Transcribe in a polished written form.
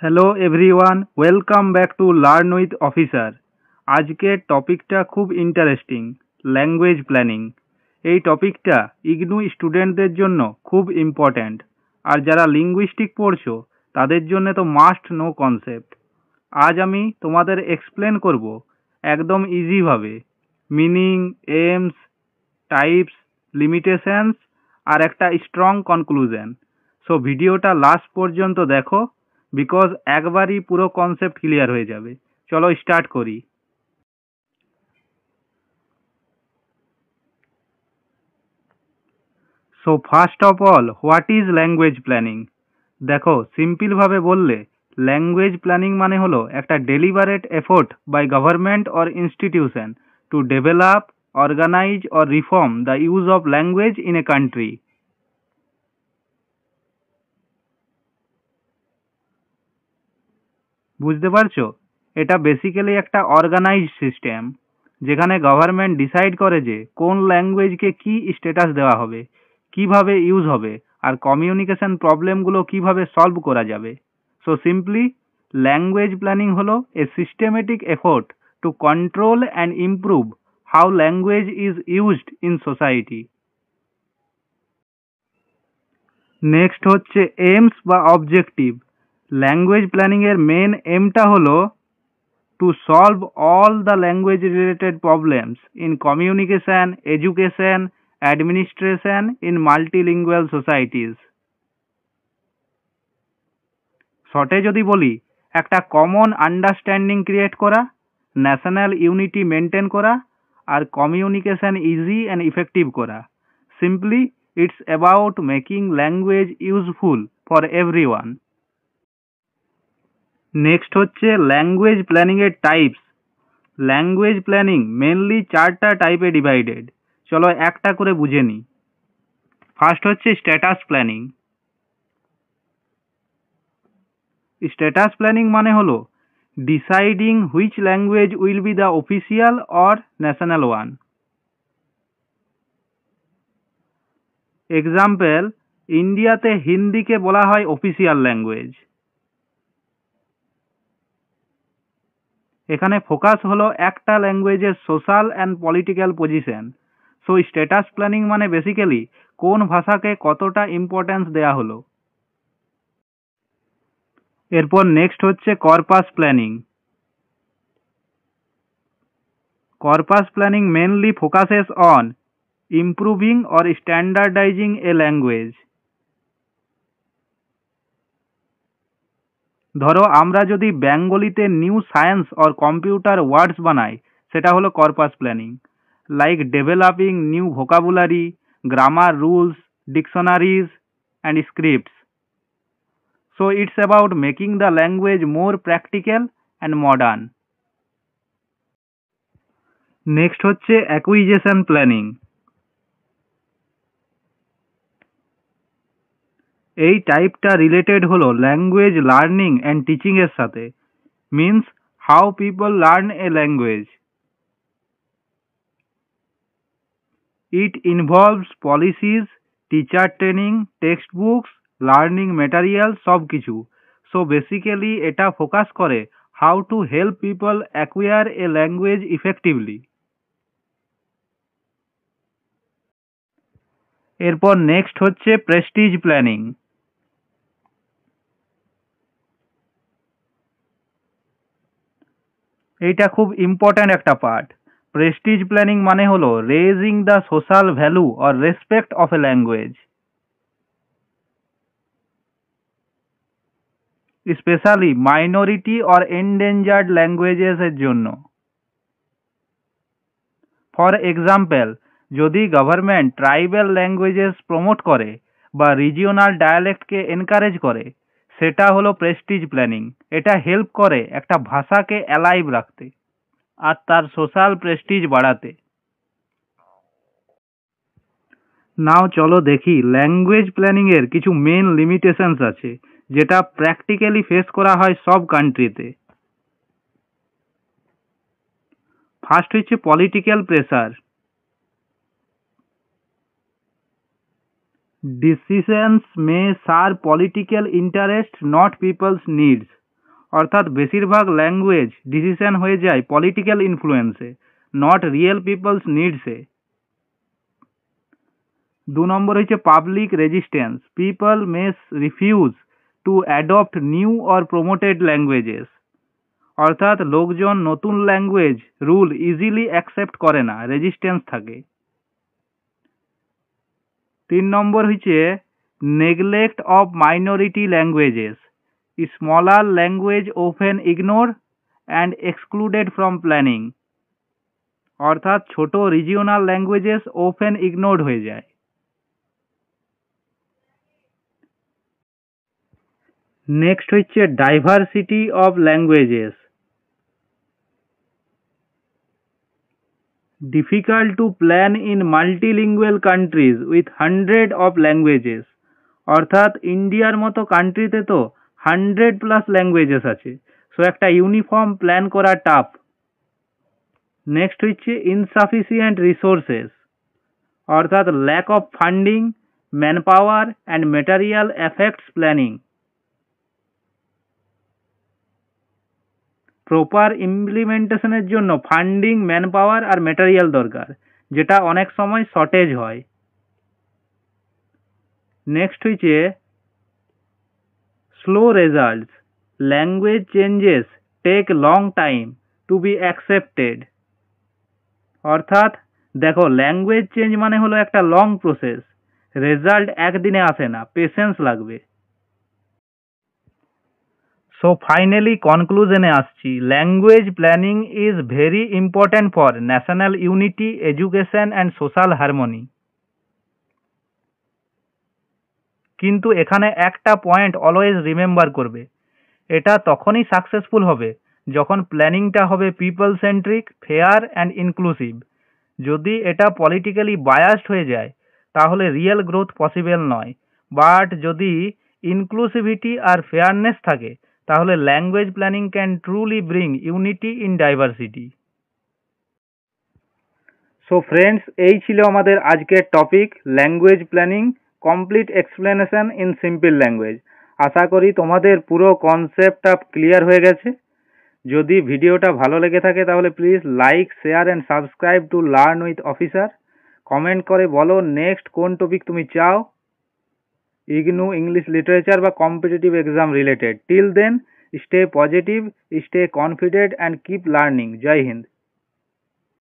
Hello everyone, welcome back to learn with officer. আজকের টপিকটা খুব ইন্টারেস্টিং, ল্যাঙ্গুয়েজ প্ল্যানিং। এই টপিকটা ইগনু স্টুডেন্টদের জন্য খুব ইম্পর্ট্যান্ট, আর যারা লিঙ্গুইস্টিক পড়ছো তাদের জন্য তো মাস্ট নো কনসেপ্ট। আজ আমি তোমাদের এক্সপ্লেন করব একদম ইজিভাবে মিনিং, এইমস, টাইপস, লিমিটেশনস আর একটা স্ট্রং কনক্লুশন। সো ভিডিওটা লাস্ট পর্যন্ত দেখো, বিকজ একবারই পুরো কনসেপ্ট ক্লিয়ার হয়ে যাবে। চলো স্টার্ট করি। So first of all, what is language planning? দেখো, সিম্পলভাবে বললে ল্যাঙ্গুয়েজ প্ল্যানিং মানে হলো একটা deliberate effort by government or institution to develop, organise or reform the use of language in a country. বুঝতে পারছো? এটা বেসিক্যালি একটা অর্গানাইজড সিস্টেম, যেখানে গভর্নমেন্ট ডিসাইড করে যে কোন ল্যাঙ্গুয়েজকে কি স্ট্যাটাস দেওয়া হবে, কিভাবে ইউজ হবে, আর কমিউনিকেশন প্রবলেমগুলো কিভাবে সলভ করা যাবে। সো সিম্পলি, ল্যাঙ্গুয়েজ প্ল্যানিং হলো a systematic effort to control and improve how language is used in society. Next হচ্ছে এইমস বা অবজেক্টিভ। ল্যাঙ্গুয়েজ প্ল্যানিংয়ের মেন এমটা হলো to solve all the language related problems in communication, education, administration in multilingual societies. শর্টে যদি বলি, একটা common understanding create করা, ন্যাশনাল ইউনিটি মেনটেন করা, আর কমিউনিকেশন ইজি অ্যান্ড ইফেক্টিভ করা। Simply, it's about making language useful for everyone. Next হচ্ছে language প্ল্যানিংয়ের টাইপস। ল্যাঙ্গুয়েজ প্ল্যানিং মেনলি চারটা টাইপে ডিভাইডেড। চলো একটা করে বুঝে নিই। ফার্স্ট হচ্ছে স্ট্যাটাস প্ল্যানিং। স্ট্যাটাস প্ল্যানিং মানে হলো deciding which language will be the official or national one. Example, ইন্ডিয়াতে হিন্দিকে বলা হয় অফিসিয়াল ল্যাঙ্গুয়েজ। এখানে ফোকাস হলো একটা ল্যাঙ্গুয়েজের social and political position. So status planning মানে বেসিক্যালি কোন ভাষাকে কতটা ইম্পর্ট্যান্স দেয়া হলো। এরপর নেক্সট হচ্ছে corpus planning. Corpus planning mainly focuses on improving or standardising a language. ধরো, আমরা যদি বেঙ্গলিতে new science or computer words বানাই, সেটা হলো corpus planning. Like developing new vocabulary, grammar rules, dictionaries and scripts. So it's about making the language more practical and modern. Next হচ্ছে acquisition planning. এই টাইপটা related হলো ল্যাঙ্গুয়েজ লার্নিং অ্যান্ড টিচিং এর সাথে। Means how people learn a language. It involves policies, teacher training, text books, learning material সব কিছু। So basically এটা focus করে how to help people acquire A language effectively. এরপর next হচ্ছে Prestige planning. এইটা খুব ইম্পর্ট্যান্ট একটা পার্ট। প্রেস্টিজ প্ল্যানিং মানে হলো raising the social value or respect of A language, specially minority or endangered languages এর জন্য। ফর এক্সাম্পল, যদি গভর্নমেন্ট ট্রাইবাল ল্যাঙ্গুয়েজেস প্রমোট করে বা রিজিওনাল ডায়ালেক্টকে এনকারেজ করে, সেটা হলো প্রেস্টিজ প্ল্যানিং। এটা হেল্প করে একটা ভাষাকে অ্যালাইভ রাখতে আর তার সোশ্যাল প্রেস্টিজ বাড়াতে। নাও চলো দেখি ল্যাঙ্গুয়েজ প্ল্যানিং এর কিছু মেন লিমিটেশনস আছে, যেটা প্র্যাকটিক্যালি ফেস করা হয় সব কান্ট্রিতে। ফার্স্ট হচ্ছে political pressure. Decisions may serve political interest, not people's needs. অর্থাৎ বেশিরভাগ ল্যাঙ্গুয়েজ ডিসিশন হয়ে যায় পলিটিক্যাল ইনফ্লুয়েন্সে, নট রিয়েল পিপলস নিডসে। 2 নম্বর হচ্ছে public resistance, people may refuse to adopt new or promoted languages, অর্থাৎ লোকজন নতুন ল্যাঙ্গুয়েজ রুল ইজিলি অ্যাকসেপ্ট করে না, রেজিস্ট্যান্স থাকে। 3 নম্বর হচ্ছে neglect of minority languages, smaller language open ignore and excluded from planning, অর্থাৎ ছোট রিজিওনাল ল্যাঙ্গুয়েজেস ওপেন ইগনোরড হয়ে যায়। নেক্সট হচ্ছে diversity of languages, difficult to plan in multilingual countries with hundred of languages, অর্থাৎ ইন্ডিয়ার মতো কান্ট্রিতে তো 100+ ল্যাঙ্গুয়েজেস আছে, সো একটা ইউনিফর্ম প্ল্যান করা টাফ। নেক্সট হচ্ছে ইনসাফিসিয়েন্ট রিসোর্সেস, অর্থাৎ lack of funding, manpower and material effects planning. Proper ইমপ্লিমেন্টেশনের জন্য ফান্ডিং, ম্যান পাওয়ার আর ম্যাটেরিয়াল দরকার, যেটা অনেক সময় শর্টেজ হয়। নেক্সট হচ্ছে slow results, language changes take long time to be accepted, অর্থাৎ দেখো ল্যাঙ্গুয়েজ চেঞ্জ মানে হলো একটা লং প্রসেস, রেজাল্ট একদিনে আসে না, পেশেন্স লাগবে। সো ফাইনালি কনক্লুশনে আসছি, language planning is very important for national unity, education and social harmony. কিন্তু এখানে একটা পয়েন্ট অলওয়েজ রিমেম্বার করবে, এটা তখনই সাকসেসফুল হবে যখন প্ল্যানিংটা হবে people centric, fair and inclusive. যদি এটা পলিটিক্যালি বায়াসড হয়ে যায় তাহলে রিয়েল গ্রোথ পসিবল নয়, বাট যদি ইনক্লুসিভিটি আর ফেয়ারনেস থাকে তাহলে language planning can truly bring unity in diversity. So friends, এই ছিল আমাদের আজকের topic, language planning, complete explanation in simple language. আশা করি তোমাদের পুরো কনসেপ্টটা ক্লিয়ার হয়ে গেছে। যদি ভিডিওটা ভালো লেগে থাকে তাহলে please like, share and subscribe to learn with officer. Comment করে বলো নেক্সট কোন টপিক তুমি চাও, ইগনু, ইংলিশ লিটারেচার বা competitive exam related. Till then, stay positive, stay confident and keep learning. Jai Hind.